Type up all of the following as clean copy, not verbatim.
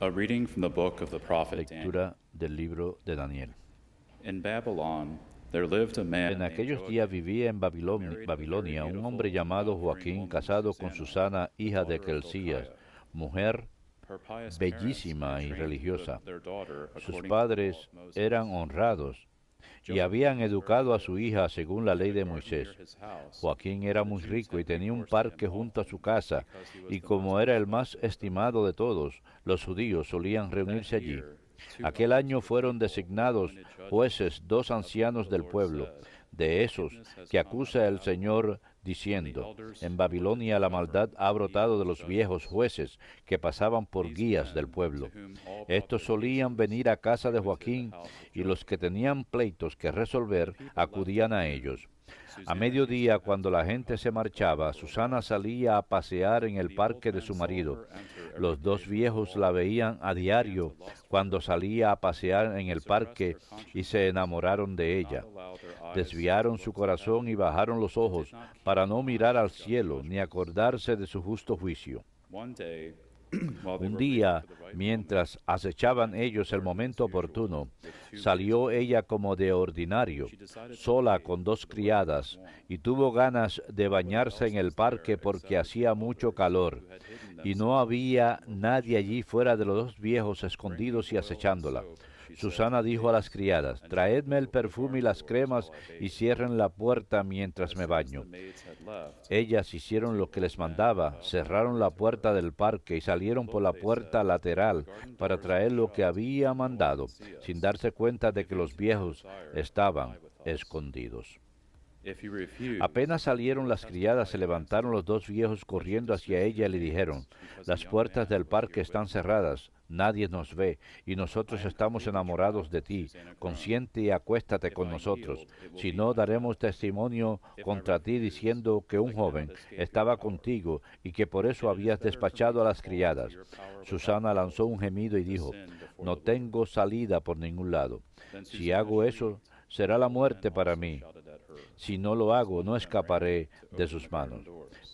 A reading from the book of the prophet Daniel. Lectura del libro de Daniel. In Babylon, there lived a man En named aquellos días Joachim, vivía en Babilonia un hombre llamado Joaquín, casado con Susana, hija de Kelcías, mujer her pious parents bellísima y trained religiosa. their daughter Sus according to the law padres of Moses. eran honrados y habían educado a su hija según la ley de Moisés. Joaquín era muy rico y tenía un parque junto a su casa, y como era el más estimado de todos, los judíos solían reunirse allí. Aquel año fueron designados jueces 2 ancianos del pueblo, de esos que acusa el Señor diciendo: en Babilonia la maldad ha brotado de los viejos jueces que pasaban por guías del pueblo. Estos solían venir a casa de Joaquín, y los que tenían pleitos que resolver acudían a ellos. A mediodía, cuando la gente se marchaba, Susana salía a pasear en el parque de su marido. Los 2 viejos la veían a diario cuando salía a pasear en el parque y se enamoraron de ella. Desviaron su corazón y bajaron los ojos para no mirar al cielo ni acordarse de su justo juicio. Un día, mientras acechaban ellos el momento oportuno, salió ella como de ordinario, sola con 2 criadas, y tuvo ganas de bañarse en el parque porque hacía mucho calor, y no había nadie allí fuera de los 2 viejos escondidos y acechándola. Susana dijo a las criadas: traedme el perfume y las cremas y cierren la puerta mientras me baño. Ellas hicieron lo que les mandaba, cerraron la puerta del parque y salieron por la puerta lateral para traer lo que había mandado, sin darse cuenta de que los viejos estaban escondidos. Apenas salieron las criadas, se levantaron los 2 viejos corriendo hacia ella y le dijeron: las puertas del parque están cerradas, nadie nos ve, y nosotros estamos enamorados de ti. Consiente y acuéstate con nosotros, si no daremos testimonio contra ti diciendo que un joven estaba contigo y que por eso habías despachado a las criadas. Susana lanzó un gemido y dijo: no tengo salida por ningún lado. Si hago eso, será la muerte para mí. Si no lo hago, no escaparé de sus manos.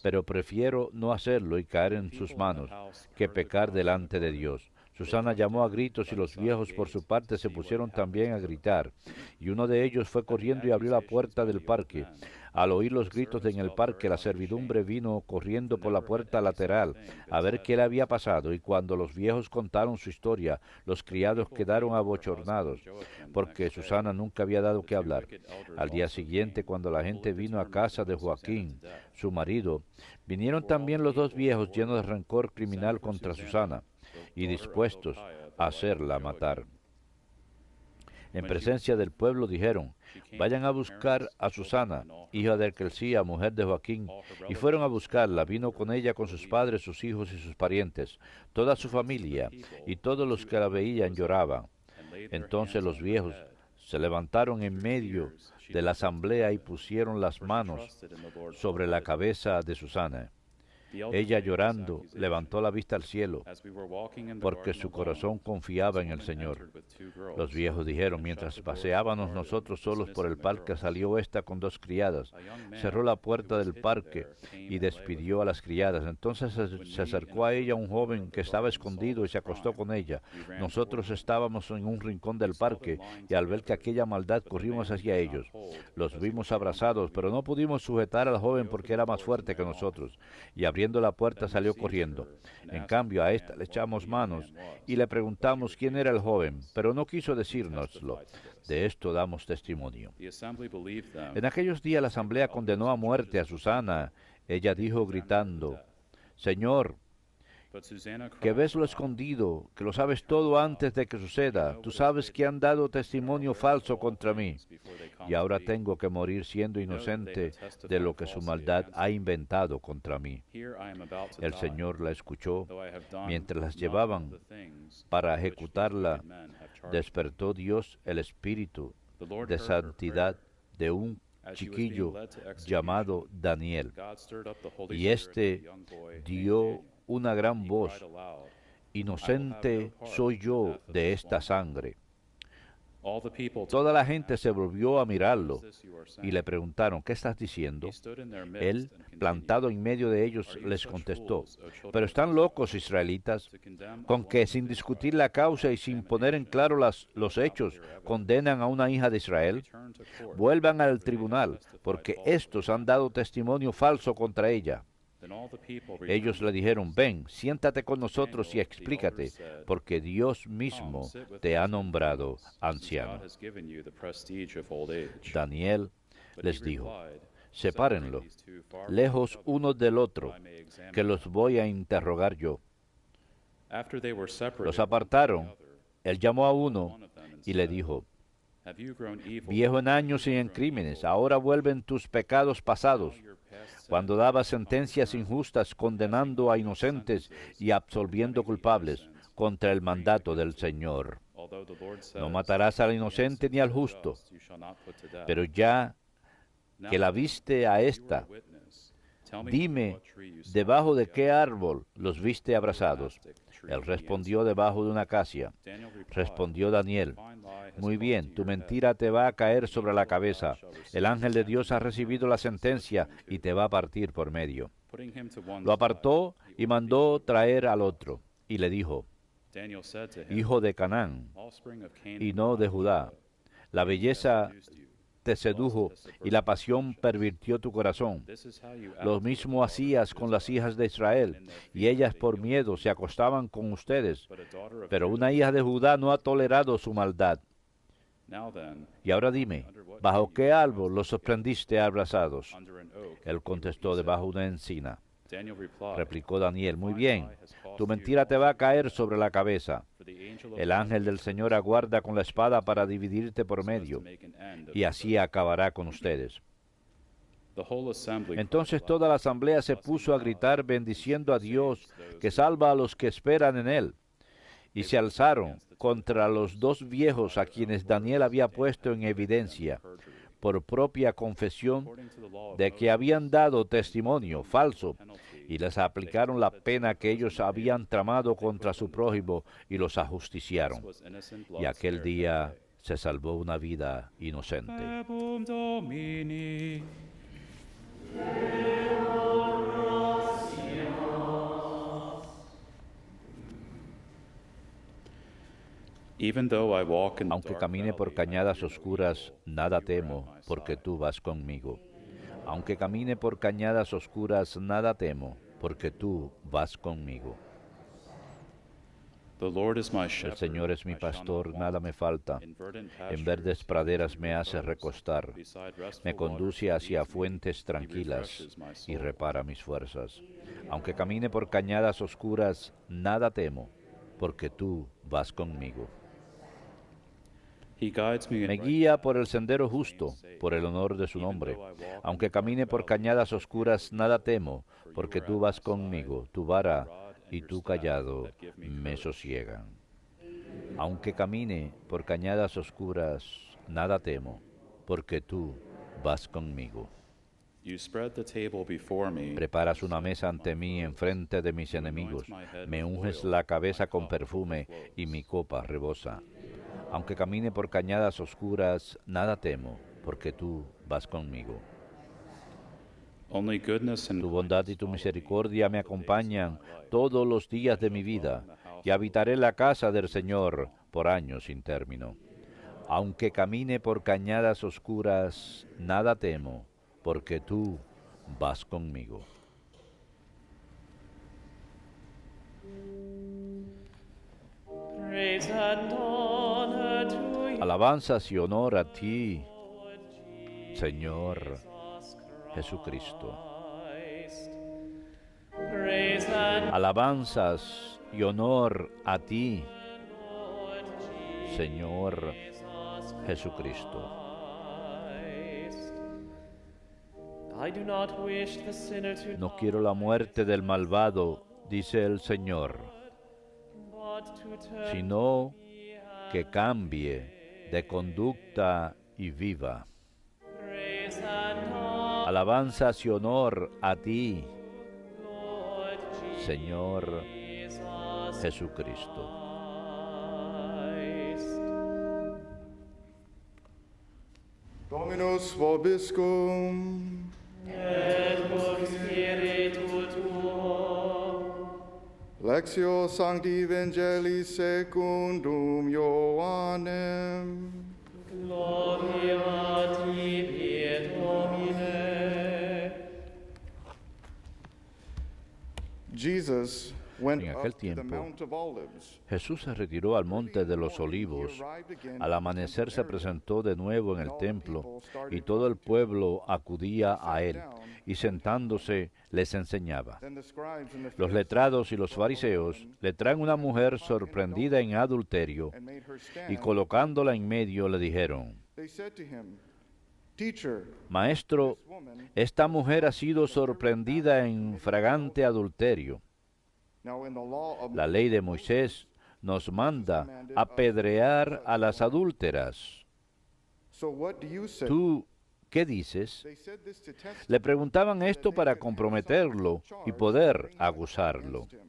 Pero prefiero no hacerlo y caer en sus manos que pecar delante de Dios. Susana llamó a gritos y los viejos por su parte se pusieron también a gritar. Y uno de ellos fue corriendo y abrió la puerta del parque. Al oír los gritos en el parque, la servidumbre vino corriendo por la puerta lateral a ver qué le había pasado, y cuando los viejos contaron su historia, los criados quedaron abochornados, porque Susana nunca había dado que hablar. Al día siguiente, cuando la gente vino a casa de Joaquín, su marido, vinieron también los 2 viejos llenos de rencor criminal contra Susana y dispuestos a hacerla matar. En presencia del pueblo dijeron: vayan a buscar a Susana, hija de Kelcía, mujer de Joaquín. Y fueron a buscarla. Vino con ella con sus padres, sus hijos y sus parientes, toda su familia, y todos los que la veían lloraban. Entonces los viejos se levantaron en medio de la asamblea y pusieron las manos sobre la cabeza de Susana. Ella, llorando, levantó la vista al cielo, porque su corazón confiaba en el Señor. Los viejos dijeron: mientras paseábamos nosotros solos por el parque, salió esta con 2 criadas, cerró la puerta del parque y despidió a las criadas. Entonces se acercó a ella un joven que estaba escondido y se acostó con ella. Nosotros estábamos en un rincón del parque, y al ver que aquella maldad corrimos hacia ellos. Los vimos abrazados, pero no pudimos sujetar al joven porque era más fuerte que nosotros, y abriendo la puerta salió corriendo. En cambio, a esta le echamos manos y le preguntamos quién era el joven, pero no quiso decírnoslo. De esto damos testimonio. En aquellos días la asamblea condenó a muerte a Susana. Ella dijo gritando: Señor, que ves lo escondido, que lo sabes todo antes de que suceda. Tú sabes que han dado testimonio falso contra mí, y ahora tengo que morir siendo inocente de lo que su maldad ha inventado contra mí. El Señor la escuchó. Mientras las llevaban para ejecutarla, despertó Dios el espíritu de santidad de un chiquillo llamado Daniel, y éste dio una gran voz: inocente soy yo de esta sangre. All the people Toda la gente se volvió a mirarlo "What is this you are y saying?" le preguntaron, ¿qué estás diciendo? He stood in their Él, midst and plantado continued, en medio de ellos, "Are you les such contestó, fools, O children ¿pero of están Israel, locos, israelitas, to condemn a con woman que of sin Israel discutir la causa y sin poner en claro los hechos, condenan a una hija de Israel? Return to court, Vuelvan al for they have tribunal, testified porque falsely estos han against dado her." testimonio falso contra ella. Then all the people Ellos returned le to dijeron, ven, siéntate con Daniel, nosotros y the explícate, elders said, porque Dios "Come, mismo sit with te ha us and nombrado tell us, since God anciano. has given you the prestige of old age." Daniel But he les dijo, replied, sepárenlo, "Separate these two far from lejos each other, unos del that otro, I may examine que los them." voy a interrogar yo. After they were separated Los one from the apartaron. other, Él llamó a called uno one of them and y le said, dijo, "Have you grown evil? viejo en Have años y you en grown crímenes, evil? ahora vuelven tus pecados pasados, Now your past cuando sins dabas upon the sentencias ground, injustas condenando a passing unjust inocentes sentences, y absolviendo condemning the culpables innocent, contra el and freeing the mandato del guilty. Señor. Although the Lord No says, matarás al the inocente innocent ni al and justo, just you shall not put to death. pero ya Now que la then, viste a if you are esta, a witness, tell me under dime, what tree you saw ¿debajo them de qué together." árbol los viste abrazados? Él respondió, debajo de una acacia. Daniel replied, Respondió Daniel, "A fine lie has muy come bien, to tu your head. mentira te va a caer sobre la The angel of God cabeza. shall receive El the ángel de Dios ha sentence recibido and la split you sentencia in two." y te va a partir por medio. Putting him to one Lo side, apartó he y ordered mandó the traer other al to otro. Y le dijo, Daniel said to him, hijo de Canaán "Offspring of Canaan, y no not de of Judá, Judah, la beauty has belleza seduced you, te lust sedujo has y subverted la your pasión conscience. pervirtió tu corazón. This is how you Lo acted with mismo the daughters hacías of con las Israel, hijas de and Israel, in their y fear ellas they por killed miedo them. se acostaban con ustedes. But a daughter of Pero Judah una hija de Judá no ha tolerado su maldad. Now then, Y ahora dime, under what ¿bajo tree qué you árbol surprised los them together? sorprendiste abrazados? Under an oak, Él he contestó, said. debajo de una encina. Daniel replied, Replicó Daniel, "A muy fine bien, lie has cost tu you mentira te va a also your caer head. sobre la cabeza. For the angel of El God ángel del waits for Señor the aguarda sword con la to espada pierce para you, dividirte por so as to medio, make an end of y your así burden." acabará con ustedes. The whole assembly cried Entonces aloud, toda la asamblea se blessing puso a God, gritar, and bendiciendo a Dios, saves those que who salva a fear los que esperan en Él. Y se alzaron contra los dos viejos a by their own quienes Daniel había words, puesto en Daniel had condemned evidencia perjury. por propia confesión According to the law of de que Moses, habían dado they testimonio inflicted falso, the penalty y les they had aplicaron la plotted to pena que ellos imprison their habían neighbor. tramado They contra put su them to death. prójimo y los Thus ajusticiaron. was innocent blood Y aquel spared that día day. se salvó una vida inocente. Verbum Domini. Even though I walk in the Aunque dark camine por valley, I cañadas fear no oscuras, evil, nada for you are at temo, my porque side. tú vas conmigo. Aunque camine por cañadas oscuras, nada temo, porque tú vas conmigo. The Lord is my El shepherd, Señor es mi I shall pastor, not nada want. me falta. In verdant En verdes pastures praderas he me leads hace me, recostar. beside restful Me conduce waters he hacia leads me, fuentes he tranquilas refreshes my y soul. repara mis fuerzas. Aunque camine por cañadas oscuras, nada temo, porque tú vas conmigo. He guides me in Me right guía paths por el for sendero his name's justo, sake. por el honor de su Even nombre. though I walk in Aunque the dark camine por valley, cañadas I fear no oscuras, nada evil, temo, for you porque are tú at vas my side. conmigo. Tu Your vara rod and y your tu staff callado that give me me courage. sosiegan. Aunque camine por cañadas oscuras, nada temo, porque tú vas conmigo. You spread the table before me. Preparas una mesa ante mí enfrente de mis You anoint enemigos. my head Me with unges oil, la cabeza my con cup perfume y overflows. mi copa rebosa. Aunque camine por cañadas oscuras, nada temo, porque tú vas conmigo. Only goodness and Tu bondad y kindness tu follow me misericordia me all the days of acompañan my life. todos los días I de shall mi dwell vida, in the house y of the habitaré Lord la casa del years to Señor come. por años sin término. Aunque camine por cañadas oscuras, nada temo, porque tú vas conmigo. Praise and honor to you, Alabanzas y honor a ti, Lord Señor Jesus Jesucristo. Christ. Praise and Alabanzas y honor a ti, Lord Señor Jesus Jesucristo. Christ. I do not wish the sinner to No quiero la muerte del malvado, dice el Señor, but to turn sino que cambie de conducta y viva. praise and honor, Alabanzas y honor a ti, Lord Señor Jesus Jesucristo. Christ. Dominus vobiscum. et cum spiritu tuo. Lectio Sancti Evangelii secundum Ioannem. Gloria a tibi, Domine. Jesus went En aquel up to the tiempo, Mount of Olives. Jesús se retiró al monte de los olivos. Al amanecer se presentó de nuevo en el templo y todo el pueblo acudía a él y sentándose les enseñaba. Then the scribes and the Los Pharisees letrados y los fariseos le traen una mujer sorprendida en adulterio and made her stand. y colocándola en medio le dijeron, They said to him, Teacher, Maestro, this woman. esta mujer ha sido sorprendida en fragante adulterio. Now in the law of La ley de Moisés nos manda apedrear a las adúlteras. So what do you say? ¿Tú qué dices? They said this to test Le him, preguntaban so that esto they para could have comprometerlo something to y charge poder bring acusarlo. against him.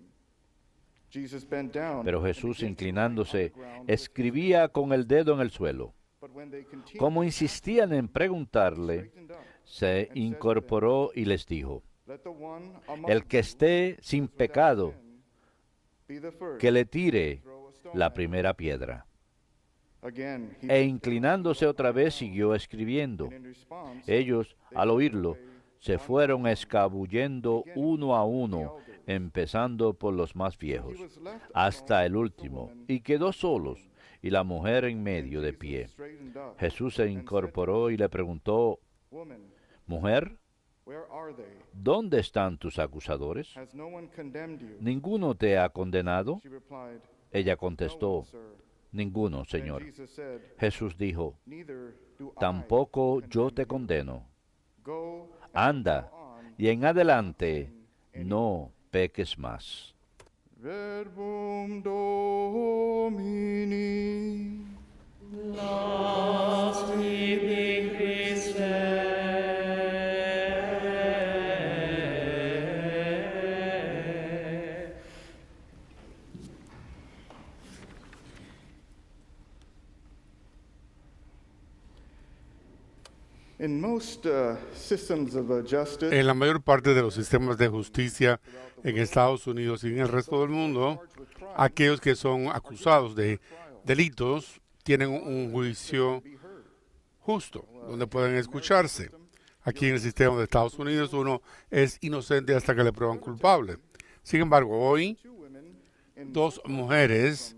Jesus bent down Pero and Jesús, began to inclinándose, write on the ground with his escribía con el dedo en el suelo. But when they continued Como to insistían en ask him, preguntarle, straightened up. se incorporó y les dijo, Let the one among el que you esté sin without pecado, sin be the first que le to tire throw a stone la at him. primera piedra. Again, he E bent down inclinándose and otra wrote vez down. siguió escribiendo. And in response, Ellos, they al went oírlo, away se one fueron by one, escabullendo uno a uno, empezando por los más till viejos, he was left hasta alone el with the último, woman. y quedó solos, y la mujer en Then medio de Jesus pie. straightened up Jesús se and said to incorporó her, y le preguntó, Woman, Mujer, where are they? ¿dónde están tus acusadores? Has no one condemned you? ¿Ninguno te ha condenado? She replied, Ella No contestó, one, sir. ninguno, Then Señor. Jesus said, Jesús dijo, Neither do I tampoco yo condemn te you. condeno. Go and Anda, go on. y en adelante no peques más. Verbum Domini. Laus tibi, Christe. In most systems of justice, En la mayor parte de los sistemas de justicia en Estados Unidos y en el resto del mundo, aquellos que son acusados de delitos tienen un juicio justo, donde pueden escucharse. Aquí en el sistema de Estados Unidos uno es inocente hasta que le prueban culpable. Sin embargo, hoy, dos mujeres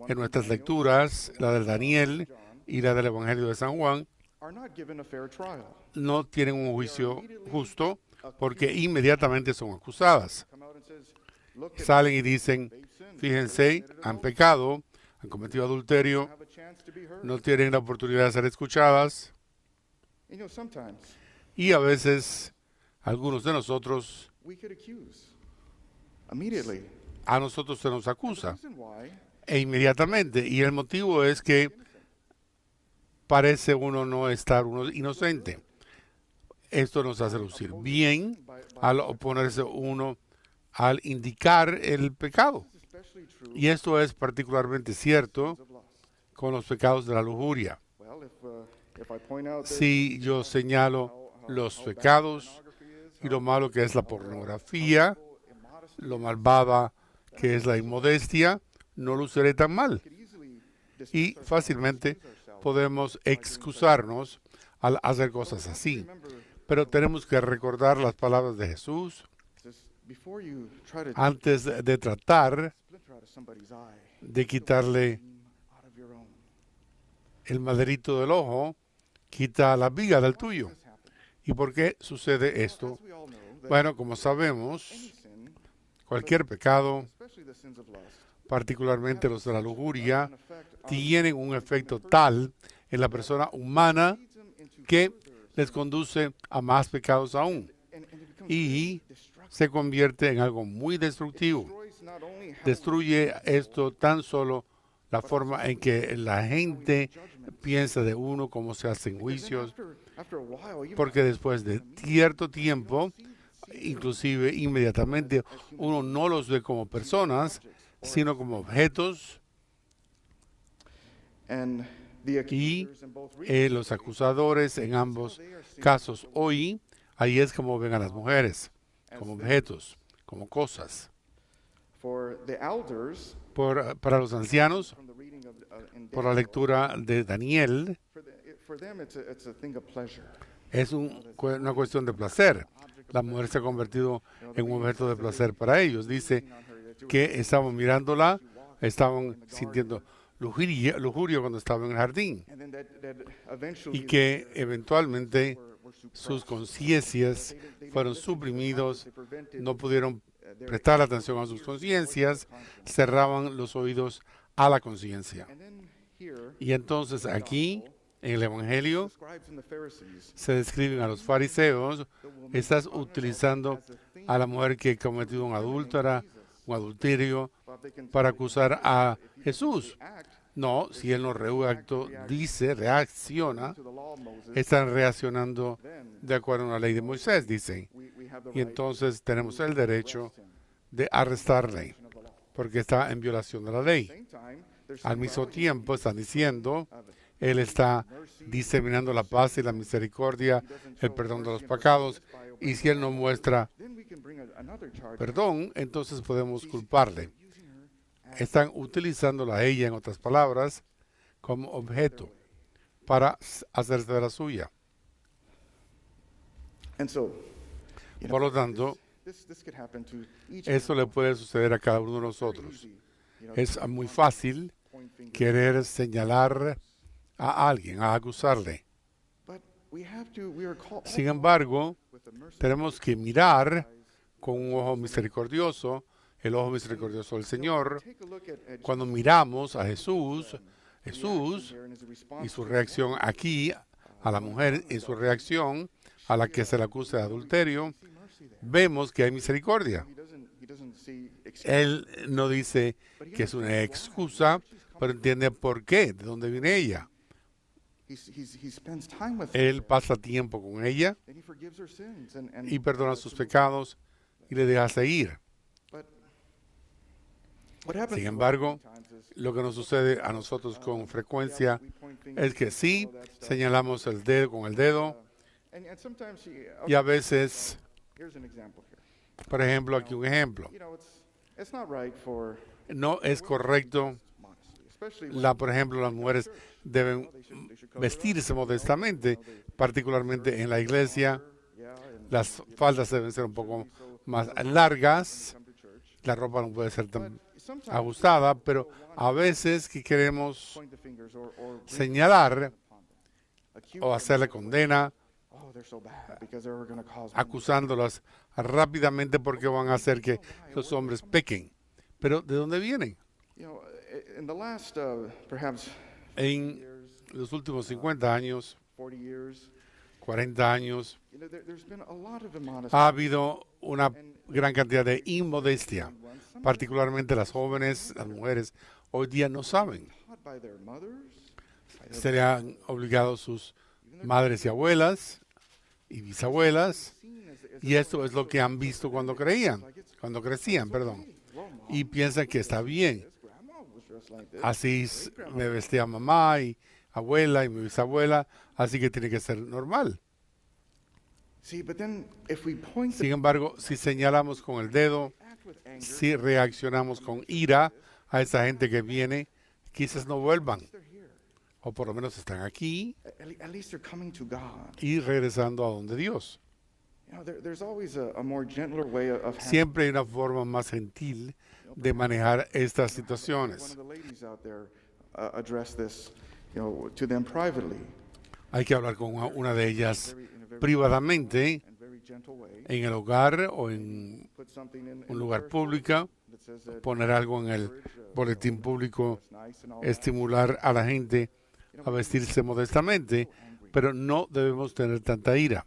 en nuestras lecturas, la de Daniel y la del Evangelio de San Juan, are not given a fair trial. no tienen un juicio justo porque inmediatamente son acusadas. Come out and says, look at Salen y dicen, they've sinned. fíjense, han pecado, han cometido adulterio, Have a chance to be heard. no tienen la oportunidad de ser escuchadas You know, sometimes y a veces algunos de nosotros, we could accuse immediately. a nosotros se nos The acusa reason why e inmediatamente, y el motivo es que parece uno no estar uno inocente. Esto nos hace lucir bien al oponerse uno, al indicar el pecado. is especially true Y esto es particularmente cierto of lust. con los pecados de la lujuria. Well, if I point out that Si yo señalo los how bad pecados pornography is, y lo malo que es la pornografía, immodesty lo malvada que es la inmodestia, no luciré tan mal. could easily Y dismiss fácilmente podemos excusarnos al hacer cosas así. remember Pero tenemos que recordar las palabras de Jesús this, before you try to antes de tratar splinter out of somebody's eye, de quitarle out of your own. el maderito del ojo, quita la viga del tuyo. This happened. ¿Y por qué sucede esto? As we all know, that Bueno, como sabemos, any sin, cualquier pecado, especially the sins of lust, particularmente los de la lujuria, an effect on tienen un efecto tal en la persona humana leads them into que further les conduce a más pecados aún and it becomes y destructive. se convierte en algo muy destructivo. Destroys not only how Destruye esto tan solo la forma en que la gente piensa de uno, cómo se hacen juicios, after a while, even porque después de cierto tiempo, inclusive inmediatamente, uno no los ve como personas, sino como objetos. and y los acusadores en ambos casos hoy, ahí es como ven a las mujeres, como objetos, como cosas. Para los ancianos, por la lectura de Daniel, es una cuestión de placer. La mujer se ha convertido en un objeto de placer para ellos. Dice que estaban mirándola, estaban sintiendo lujuria cuando estaban en el jardín, y que eventualmente sus conciencias fueron suprimidos, no pudieron prestar atención a sus conciencias, cerraban los oídos a la conciencia. Y entonces aquí, en el Evangelio, se describen a los fariseos. Estás utilizando a la mujer que ha cometido un adulterio, para acusar a Jesús. No, si él no reacciona, están reaccionando de acuerdo a la ley de Moisés, dicen. Y entonces tenemos el derecho de arrestarle, porque está en violación de la ley. Al mismo tiempo están diciendo, él está diseminando la paz y la misericordia, el perdón de los pecados, y si él no muestra perdón, entonces podemos culparle. Están utilizándola a ella, en otras palabras, como objeto para hacerse de la suya. Por lo tanto, eso le puede suceder a cada uno de nosotros. Es muy fácil querer señalar a alguien, a acusarle. Sin embargo, tenemos que mirar con un ojo misericordioso, el ojo misericordioso del Señor. Cuando miramos a Jesús y su reacción aquí, a la mujer y su reacción a la que se le acusa de adulterio, vemos que hay misericordia. Él no dice que es una excusa, pero entiende por qué, de dónde viene ella. Él pasa tiempo con ella y perdona sus pecados y le deja seguir. Sin embargo, lo que nos sucede a nosotros con frecuencia es que sí señalamos el dedo con el dedo, y a veces, por ejemplo, aquí un ejemplo. No es correcto, por ejemplo, las mujeres deben vestirse modestamente, particularmente en la iglesia. Las faldas deben ser un poco más largas, la ropa no puede ser tan ajustada, pero a veces que queremos señalar o hacerle condena, acusándolas rápidamente porque van a hacer que los hombres pequen. Pero ¿de dónde vienen? En los últimos 50 años, 40 años, ha habido una gran cantidad de inmodestia, particularmente las jóvenes, las mujeres, hoy día no saben. Se le han obligado sus madres y abuelas y bisabuelas, y esto es lo que han visto cuando crecían, y piensan que está bien. Así me vestía mamá y abuela y mi bisabuela, así que tiene que ser normal. Sin embargo, si señalamos con el dedo, si reaccionamos con ira a esa gente que viene, quizás no vuelvan, o por lo menos están aquí y regresando a donde Dios. Siempre hay una forma más gentil de manejar estas situaciones. Hay que hablar con una de ellas privadamente, en el hogar o en un lugar público, poner algo en el boletín público, estimular a la gente a vestirse modestamente, pero no debemos tener tanta ira.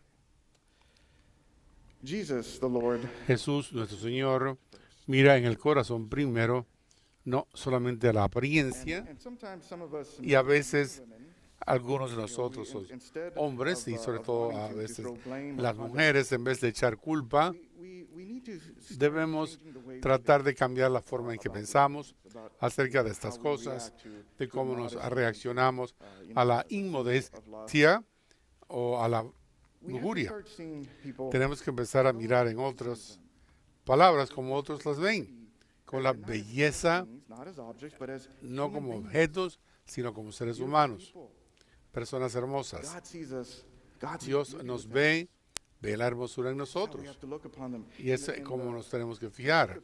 Jesús, nuestro Señor, mira en el corazón primero, no solamente a la apariencia, y a veces algunos de nosotros, hombres, y sobre todo a veces las mujeres, en vez de echar culpa, Debemos tratar de cambiar la forma en que pensamos acerca de estas cosas, de cómo nos reaccionamos a la inmodestia o a la lujuria. Tenemos que empezar a mirar en otras palabras como otros las ven, con la belleza, no como objetos, sino como seres humanos, personas hermosas. Dios nos ve la hermosura en nosotros. Y es como nos tenemos que fijar.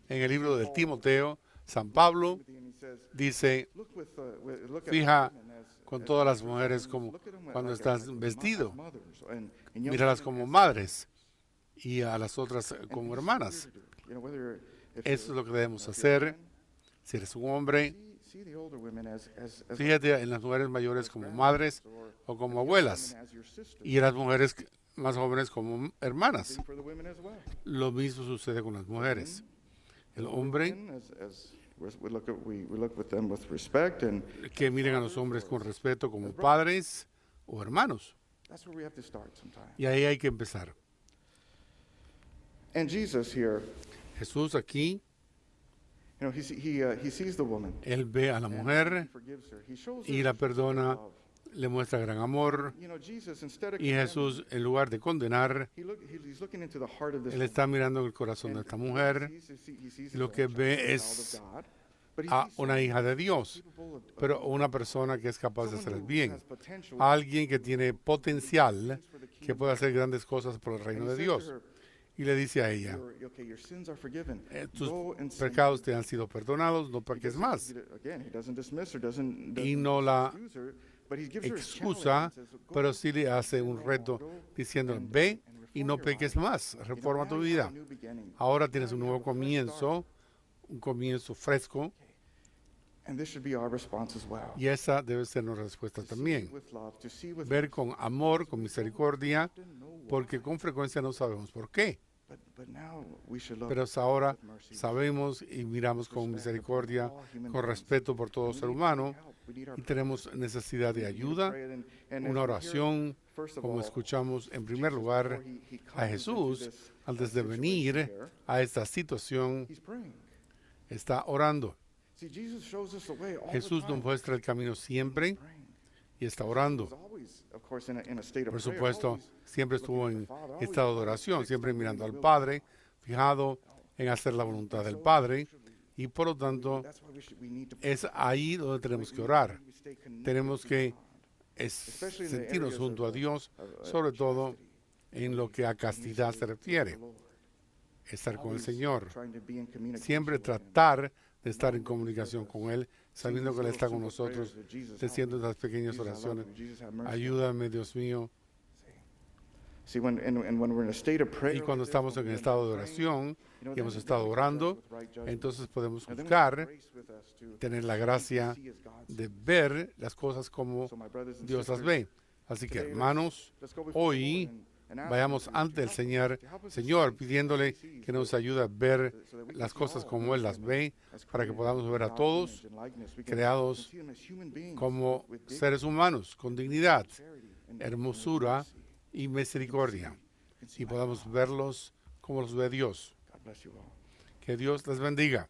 En el libro de Timoteo, San Pablo dice, fija con todas las mujeres como cuando estás vestido. Míralas como madres y a las otras como hermanas. Eso es lo que debemos hacer. Si eres un hombre, fíjate en las mujeres mayores como madres o como abuelas y en las mujeres más jóvenes como hermanas. Lo mismo sucede con las mujeres. El hombre, que miren a los hombres con respeto como padres o hermanos. Y ahí hay que empezar. Jesús aquí, Él ve a la mujer y la perdona, le muestra gran amor. Y Jesús, en lugar de condenar, Él está mirando el corazón de esta mujer. Y lo que ve es a una hija de Dios, pero una persona que es capaz de hacer el bien. A alguien que tiene potencial, que puede hacer grandes cosas por el reino de Dios. Y le dice a ella, tus pecados te han sido perdonados, no peques más. Y no la excusa, pero sí le hace un reto diciendo, ve y no peques más, reforma tu vida. Ahora tienes un nuevo comienzo, un comienzo fresco. Y esa debe ser nuestra respuesta también. Ver con amor, con misericordia, porque con frecuencia no sabemos por qué. Pero ahora sabemos y miramos con misericordia, con respeto por todo ser humano, y tenemos necesidad de ayuda, una oración, como escuchamos en primer lugar a Jesús, antes de venir a esta situación, está orando. Jesús nos muestra el camino siempre y está orando. Por supuesto, siempre estuvo en estado de oración, siempre mirando al Padre, fijado en hacer la voluntad del Padre, y por lo tanto es ahí donde tenemos que orar. Tenemos que sentirnos junto a Dios, sobre todo en lo que a castidad se refiere. Estar con el Señor. Siempre tratar de estar en comunicación con Él, sabiendo que Él está con nosotros, diciendo esas pequeñas oraciones. Ayúdame, Dios mío. Y cuando estamos en estado de oración y hemos estado orando, entonces podemos buscar tener la gracia de ver las cosas como Dios las ve. Así que, hermanos, hoy vayamos ante el Señor, pidiéndole que nos ayude a ver las cosas como Él las ve, para que podamos ver a todos creados como seres humanos, con dignidad, hermosura y misericordia, y podamos verlos como los ve Dios. Que Dios les bendiga.